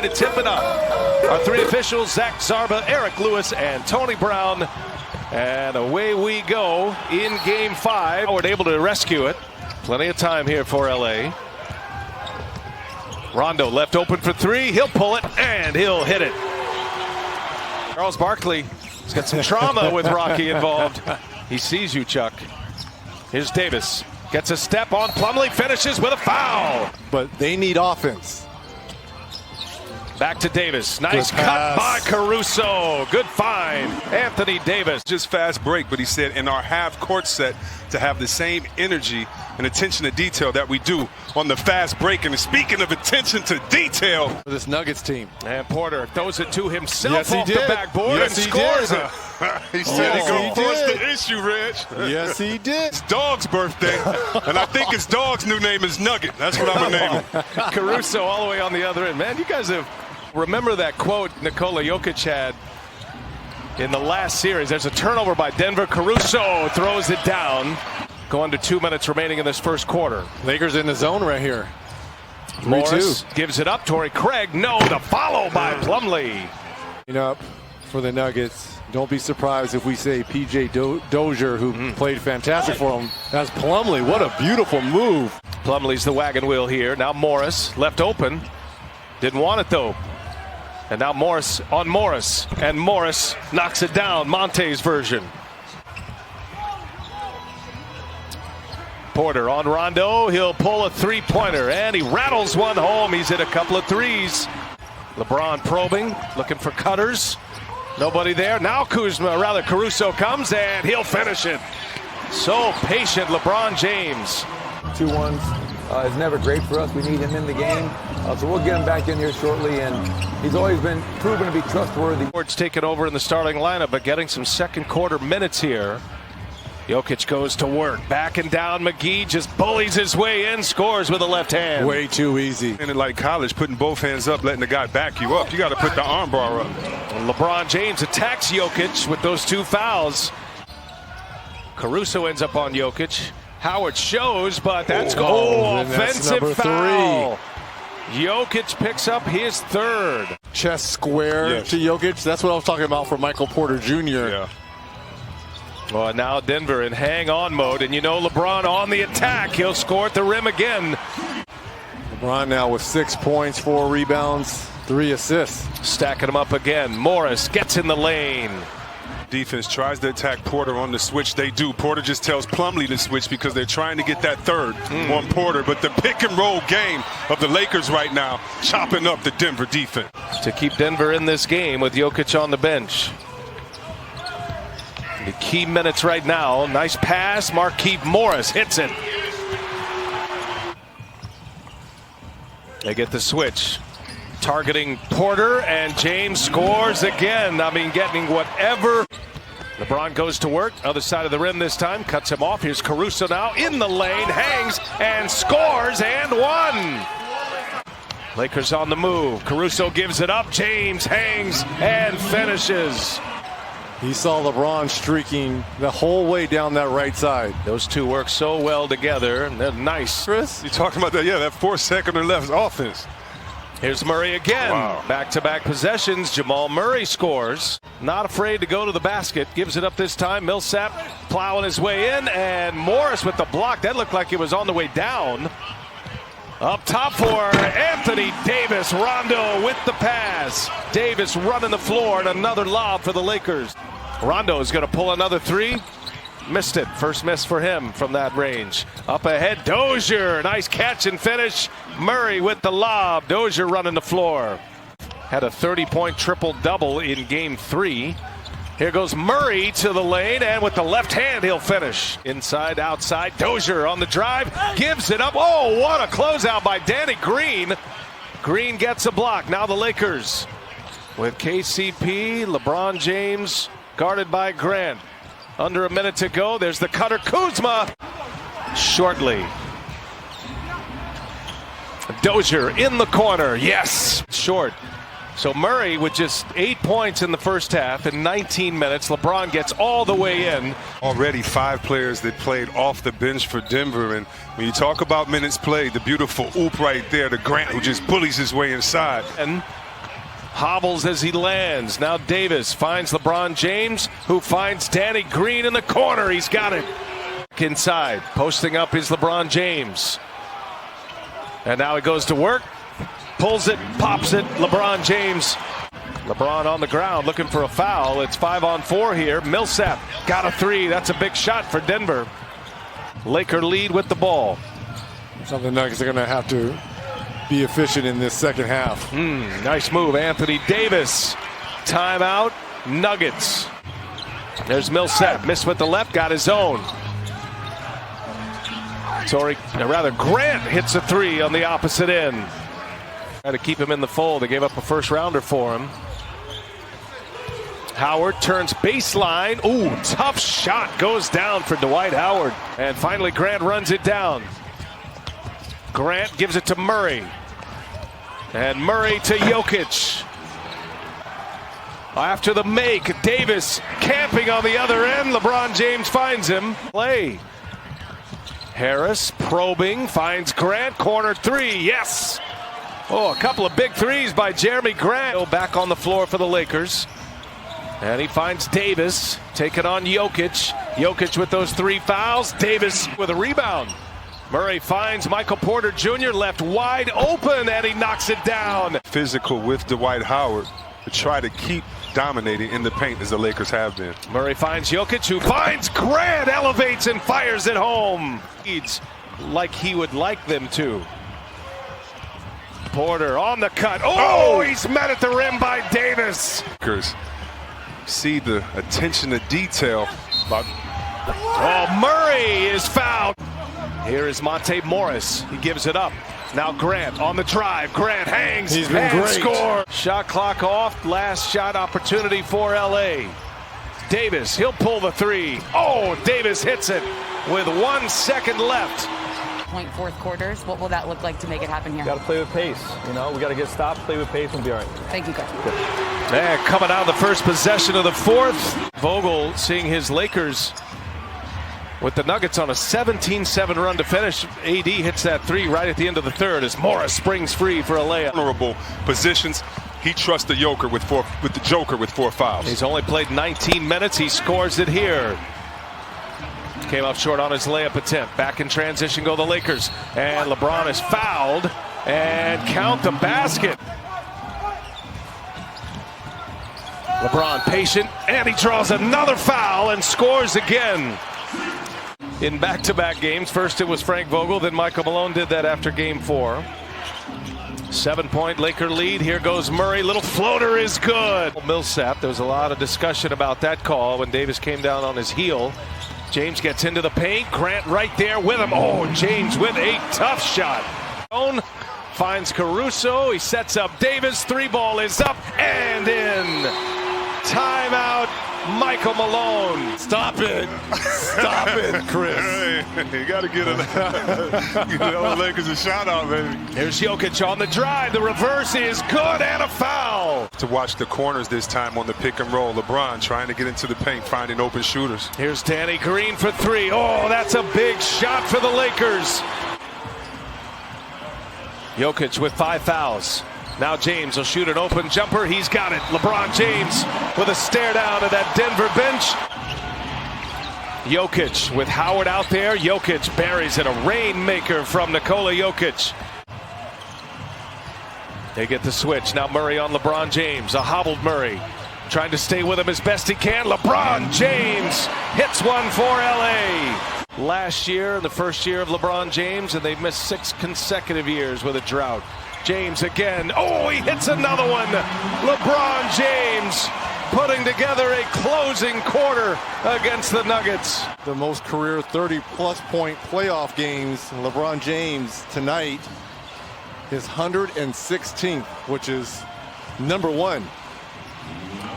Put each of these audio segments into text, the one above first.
to tip it up. Our three officials, Zach Zarba, Eric Lewis, and Tony Brown. And away we go in Game 5. We're able to rescue it. Plenty of time here for LA. Rondo left open for three. He'll pull it, and he'll hit it. Charles Barkley has got some trauma with Rocky involved. He sees you, Chuck. Here's Davis. Gets a step on Plumlee, finishes with a foul. But they need offense. Back to Davis. Nice cut by Caruso. Good find. Anthony Davis. Just fast break, but he said in our half-court set to have the same energy and attention to detail that we do on the fast break. And speaking of attention to detail, For this Nuggets team. And Porter throws it to himself Yes, he off the did. backboard Yes, and he scores did. it. he said Yes, he gonna he force did. the issue, Reg. Yes, he did. It's Dog's birthday, and I think his dog's new name is Nugget. That's what I'm gonna name him. Caruso all the way on the other end. Man, you guys have remember that quote Nikola Jokic had in the last series. There's a turnover by Denver. Caruso throws it down. Going to 2 minutes remaining in this first quarter. Lakers in the zone right here. Morris gives it up. Torrey Craig. No, the follow by Plumlee. Up for the Nuggets. Don't be surprised if we say P.J. Dozier, who played fantastic for him, as Plumlee. What a beautiful move. Plumlee's the wagon wheel here. Now Morris left open. Didn't want it though. And now Morris on Morris. And Morris knocks it down. Monte's version. Porter on Rondo. He'll pull a three-pointer. And he rattles one home. He's hit a couple of threes. LeBron probing. Looking for cutters. Nobody there. Now Caruso comes. And he'll finish it. So patient, LeBron James. 2-1 is never great for us. We need him in the game. So we'll get him back in here shortly, and he's always been proven to be trustworthy. Ford's taken over in the starting lineup, but getting some second quarter minutes here. Jokic goes to work. Back and down. McGee just bullies his way in, scores with a left hand. Way too easy. And like college, putting both hands up, letting the guy back you up. You got to put the arm bar up. And LeBron James attacks Jokic with those two fouls. Caruso ends up on Jokic. Howard shows, but that's offensive foul. Jokic picks up his third. Chest square to Jokic. That's what I was talking about for Michael Porter Jr. Yeah. Well, now Denver in hang-on mode, and you know LeBron on the attack. He'll score at the rim again. LeBron now with 6 points, 4 rebounds, 3 assists. Stacking them up again. Morris gets in the lane. Defense tries to attack Porter on the switch. They do. Porter just tells Plumlee to switch because they're trying to get that third on Porter. But the pick and roll game of the Lakers right now, chopping up the Denver defense. To keep Denver in this game with Jokic on the bench. The key minutes right now. Nice pass. Markieff Morris hits it. They get the switch. Targeting Porter, and James scores again. I mean, getting whatever. LeBron goes to work. Other side of the rim this time. Cuts him off. Here's Caruso now in the lane. Hangs and scores and one. Lakers on the move. Caruso gives it up. James hangs and finishes. He saw LeBron streaking the whole way down that right side. Those two work so well together. And they're nice. Chris? You talking about that? Yeah, that 4 second or left offense. Here's Murray again. Wow. Back-to-back possessions. Jamal Murray scores. Not afraid to go to the basket. Gives it up this time. Millsap plowing his way in. And Morris with the block. That looked like it was on the way down. Up top for Anthony Davis. Rondo with the pass. Davis running the floor, and another lob for the Lakers. Rondo is going to pull another three. Missed it. First miss for him from that range. Up ahead, Dozier. Nice catch and finish. Murray with the lob. Dozier running the floor. Had a 30-point triple-double in Game 3. Here goes Murray to the lane, and with the left hand, he'll finish. Inside, outside. Dozier on the drive. Gives it up. Oh, what a closeout by Danny Green. Green gets a block. Now the Lakers with KCP, LeBron James, guarded by Grant. Under a minute to go. There's the cutter. Kuzma shortly. Dozier in the corner. Yes. Short. So Murray with just 8 points in the first half in 19 minutes. LeBron gets all the way in. Already 5 players that played off the bench for Denver. And when you talk about minutes played, the beautiful oop right there to Grant, who just bullies his way inside. And Hobbles as he lands. Now Davis finds LeBron James, who finds Danny Green in the corner. He's got it. Inside, posting up is LeBron James. And now he goes to work. Pulls it, pops it. LeBron James. LeBron on the ground looking for a foul. It's 5-on-4 here. Millsap got a three. That's a big shot for Denver. Laker lead with the ball. Something the Nuggets are going to have to be efficient in this second half. Nice move, Anthony Davis. Timeout, Nuggets. There's Millsap. Missed with the left, got his own. Grant hits a three on the opposite end. Try to keep him in the fold. They gave up a first rounder for him. Howard turns baseline. Ooh, tough shot goes down for Dwight Howard. And finally Grant runs it down. Grant gives it to Murray. And Murray to Jokic. After the make, Davis camping on the other end. LeBron James finds him. Play. Harris probing, finds Grant, corner three, yes! Oh, a couple of big threes by Jeremy Grant. Back on the floor for the Lakers. And he finds Davis, taking on Jokic. Jokic with those three fouls. Davis with a rebound. Murray finds Michael Porter Jr. left wide open, and he knocks it down. Physical with Dwight Howard to try to keep dominating in the paint as the Lakers have been. Murray finds Jokic, who finds Grant, elevates and fires it home. Leads like he would like them to. Porter on the cut. Oh, he's met at the rim by Davis. Lakers see the attention to detail. Oh, Murray is fouled. Here is Monte Morris. He gives it up. Now Grant on the drive. Grant hangs. He's been great. Score. Shot clock off. Last shot opportunity for LA. Davis, he'll pull the three. Oh, Davis hits it with 1 second left. Point fourth quarters. What will that look like to make it happen here? Got to play with pace. You know, we got to get stopped, play with pace, and be all right. Thank you, Coach. And coming out of the first possession of the fourth, Vogel seeing his Lakers with the Nuggets on a 17-7 run to finish. AD hits that three right at the end of the third as Morris springs free for a layup. Vulnerable positions. He trusts the Joker with four fouls. He's only played 19 minutes. He scores it here. Came up short on his layup attempt. Back in transition go the Lakers. And LeBron is fouled. And count the basket. LeBron patient. And he draws another foul and scores again. In back-to-back games. First it was Frank Vogel. Then Michael Malone did that after game 4. 7-point Laker lead. Here goes Murray. Little floater is good. Millsap. There was a lot of discussion about that call when Davis came down on his heel. James gets into the paint. Grant right there with him. Oh, James with a tough shot. Finds Caruso. He sets up Davis. Three ball is up and in. Timeout, Michael Malone. Stop it. Stop it, Chris. Hey, you got to get the Lakers a shout out, baby. Here's Jokic on the drive. The reverse is good and a foul. To watch the corners this time on the pick and roll. LeBron trying to get into the paint, finding open shooters. Here's Danny Green for three. Oh, that's a big shot for the Lakers. Jokic with 5 fouls. Now James will shoot an open jumper. He's got it. LeBron James with a stare down at that Denver bench. Jokic with Howard out there. Jokic buries it. A rainmaker from Nikola Jokic. They get the switch. Now Murray on LeBron James. A hobbled Murray. Trying to stay with him as best he can. LeBron James hits one for LA. Last year, the first year of LeBron James, and they've missed 6 consecutive years with a drought. James again. Oh, he hits another one. LeBron James putting together a closing quarter against the Nuggets. The most career 30-plus point playoff games. LeBron James tonight, his 116th, which is number 1.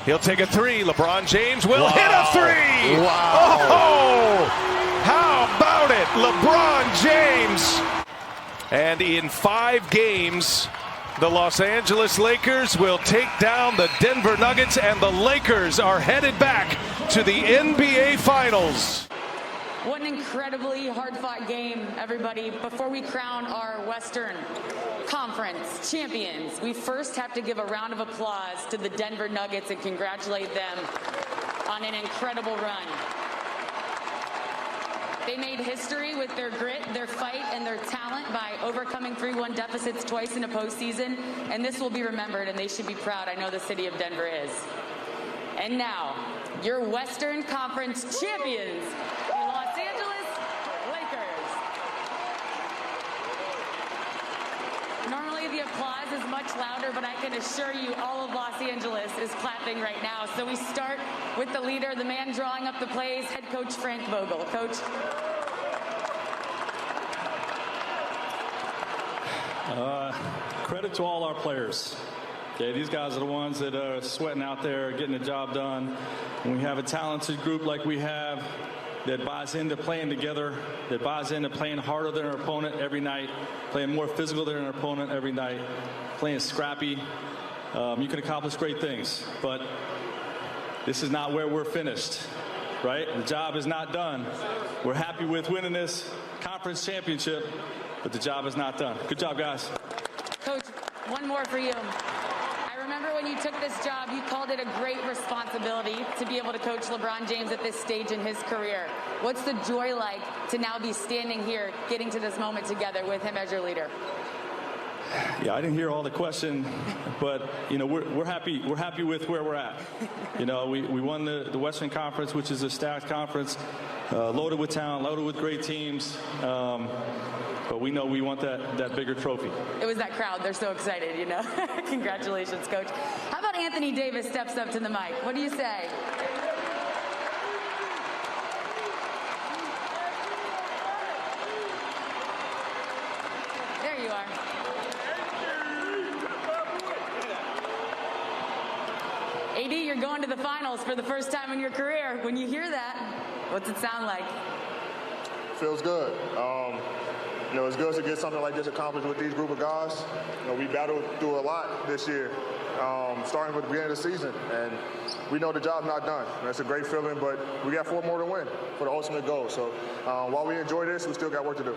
He'll take a three. LeBron James will hit a three. Wow. Oh, how about it? LeBron James. And in 5 games, the Los Angeles Lakers will take down the Denver Nuggets, and the Lakers are headed back to the NBA Finals. What an incredibly hard-fought game, everybody. Before we crown our Western Conference champions, we first have to give a round of applause to the Denver Nuggets and congratulate them on an incredible run. They made history with their grit, their fight, and their talent by overcoming 3-1 deficits twice in a postseason, and this will be remembered, and they should be proud. I know the city of Denver is. And now, your Western Conference champions, the Los Angeles Lakers. Normally the applause is much louder, but I can assure you all of Los Angeles is clapping right now. So we start with the leader, the man drawing up the plays, head coach Frank Vogel. Coach. Credit to all our players. Okay, these guys are the ones that are sweating out there, getting the job done. When we have a talented group like we have that buys into playing together, that buys into playing harder than our opponent every night, playing more physical than our opponent every night, playing scrappy, you can accomplish great things. But this is not where we're finished, right? The job is not done. We're happy with winning this conference championship, but the job is not done. Good job, guys. Coach, one more for you. I remember when you took this job, you called it a great responsibility to be able to coach LeBron James at this stage in his career. What's the joy like to now be standing here, getting to this moment together with him as your leader? Yeah, I didn't hear all the question, but we're happy. We're happy with where we're at. We won the Western Conference, which is a stacked conference, loaded with talent, loaded with great teams. But we know we want that bigger trophy. It was that crowd. They're so excited, Congratulations, Coach. How about Anthony Davis steps up to the mic? What do you say? There you are. AD, you're going to the finals for the first time in your career. When you hear that, what's it sound like? Feels good. It's good to get something like this accomplished with these group of guys. We battled through a lot this year, starting with the beginning of the season, and we know the job's not done. It's a great feeling, but we got 4 more to win for the ultimate goal. So while we enjoy this, we still got work to do.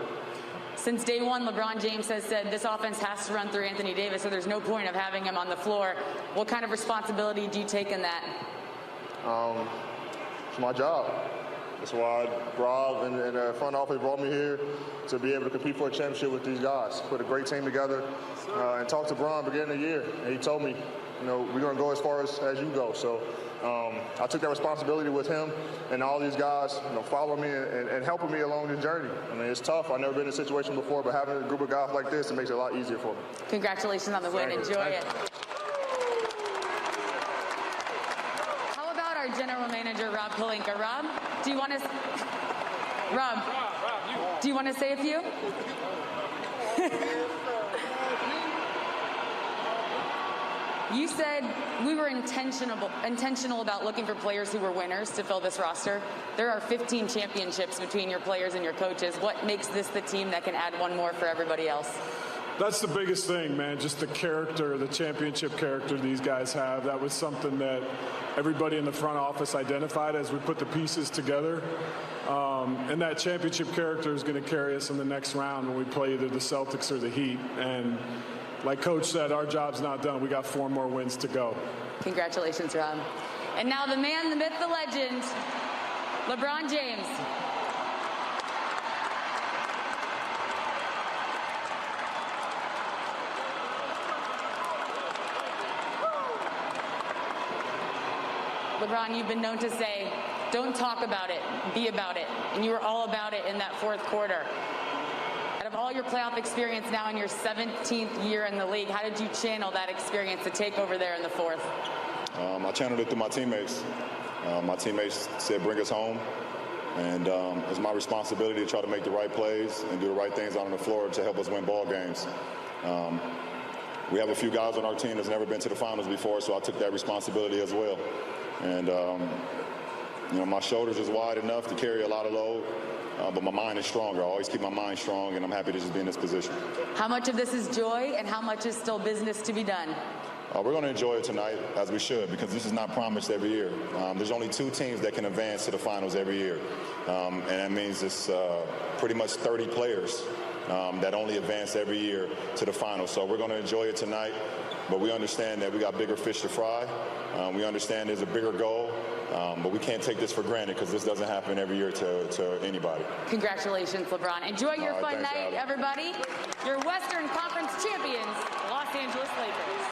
Since day one, LeBron James has said this offense has to run through Anthony Davis, so there's no point of having him on the floor. What kind of responsibility do you take in that? It's my job. That's why Rob and the front office brought me here to be able to compete for a championship with these guys. Put a great team together and talked to Bron beginning of the year. And he told me, we're going to go as far as you go. So I took that responsibility with him and all these guys, following me and helping me along the journey. It's tough. I've never been in a situation before, but having a group of guys like this, it makes it a lot easier for me. Congratulations on the win. Enjoy it. Our general manager, Rob Pelinka. Rob, do you want to? Rob, do you want to say a few? You said we were intentional about looking for players who were winners to fill this roster. There are 15 championships between your players and your coaches. What makes this the team that can add one more for everybody else? That's the biggest thing, man, just the character, the championship character these guys have. That was something that everybody in the front office identified as we put the pieces together. And that championship character is going to carry us in the next round when we play either the Celtics or the Heat. And like Coach said, our job's not done. We got 4 more wins to go. Congratulations, Rob. And now the man, the myth, the legend, LeBron James. LeBron, you've been known to say, don't talk about it, be about it. And you were all about it in that 4th quarter. Out of all your playoff experience now in your 17th year in the league, how did you channel that experience to take over there in the 4th? I channeled it through my teammates. My teammates said, bring us home. And it's my responsibility to try to make the right plays and do the right things on the floor to help us win ball games. We have a few guys on our team that's never been to the finals before, so I took that responsibility as well. And, my shoulders is wide enough to carry a lot of load, but my mind is stronger. I always keep my mind strong, and I'm happy to just be in this position. How much of this is joy, and how much is still business to be done? We're going to enjoy it tonight, as we should, because this is not promised every year. There's only 2 teams that can advance to the finals every year. And that means it's pretty much 30 players that only advance every year to the final. So we're going to enjoy it tonight, but we understand that we got bigger fish to fry. We understand there's a bigger goal, but we can't take this for granted because this doesn't happen every year to anybody. Congratulations, LeBron. Enjoy your fun night, everybody. Your Western Conference champions, Los Angeles Lakers.